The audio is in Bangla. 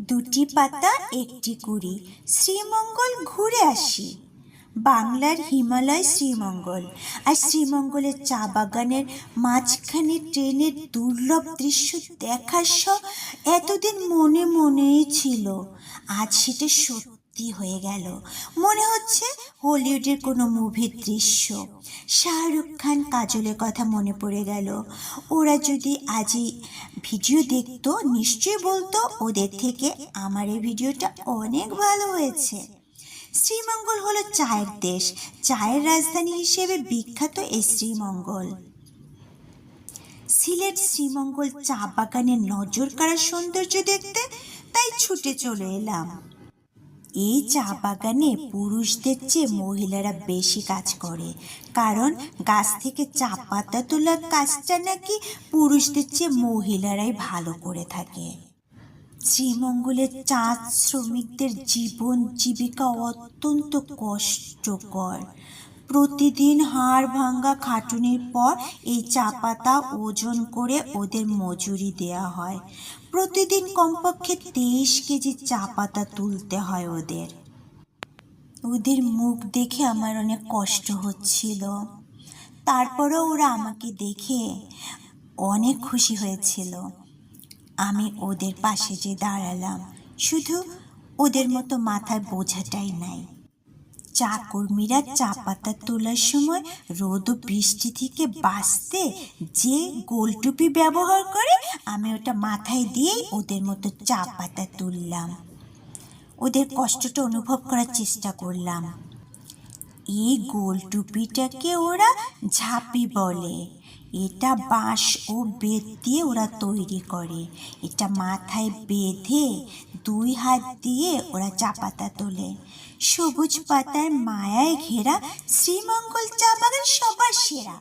দুটি পাতা একটি কুড়ি। শ্রীমঙ্গল ঘুরে আসি। বাংলার হিমালয় শ্রীমঙ্গল, আর শ্রীমঙ্গলের চা বাগানের মাঝখানে ট্রেনের দুর্লভ দৃশ্য দেখার শখ এতদিন মনে মনেই ছিল। আজ সেটা সত্যি হয়ে গেল। মনে হচ্ছে হলিউডের কোনো মুভির দৃশ্য। শাহরুখ খান, কাজলের কথা মনে পড়ে গেল। ওরা যদি আজই ভিডিও দেখতো নিশ্চয়ই বলতো ওদের থেকে আমার এই ভিডিওটা অনেক ভালো হয়েছে। শ্রীমঙ্গল হলো চায়ের দেশ। চায়ের রাজধানী হিসেবে বিখ্যাত এই শ্রীমঙ্গল। সিলেট শ্রীমঙ্গল চা বাগানের নজর কাড়া সৌন্দর্য দেখতে তাই ছুটে চলে এলাম। এই চা বাগানে পুরুষদের চেয়ে মহিলারা বেশি কাজ করে, কারণ গাছ থেকে চা পাতা তোলার কাজটা নাকি পুরুষদের চেয়ে মহিলারাই ভালো করে থাকে। শ্রীমঙ্গলের চা শ্রমিকদের জীবন জীবিকা অত্যন্ত কষ্টকর। প্রতিদিন হাড় ভাঙা খাটুনির পর এই চা পাতা ওজন করে ওদের মজুরি দেয়া হয়। প্রতিদিন কমপক্ষে 23 কেজি চা পাতা তুলতে হয় ওদের। ওদের মুখ দেখে আমার অনেক কষ্ট হচ্ছিল। তারপরেও ওরা আমাকে দেখে অনেক খুশি হয়েছিল। আমি ওদের পাশে যে দাঁড়ালাম, শুধু ওদের মতো মাথায় বোঝাটাই নাই। চা কর্মীরা চা পাতা তোলার সময় রোদ ও বৃষ্টি থেকে বাঁচতে যে গোল টুপি ব্যবহার করে, আমি ওটা মাথায় দিয়েই ওদের মতো চা পাতা তুললাম। ওদের কষ্টটা অনুভব করার চেষ্টা করলাম। এই গোল টুপিটাকে ওরা ঝাঁপি বলে। এটা বাঁশ ও বেত দিয়ে ওরা তৈরি করে। এটা মাথায় বেঁধে 2 হাত দিয়ে ওরা চা পাতা তোলে। সবুজ পাতার মায়ায় ঘেরা শ্রীমঙ্গল চা বাগান সবার সেরা।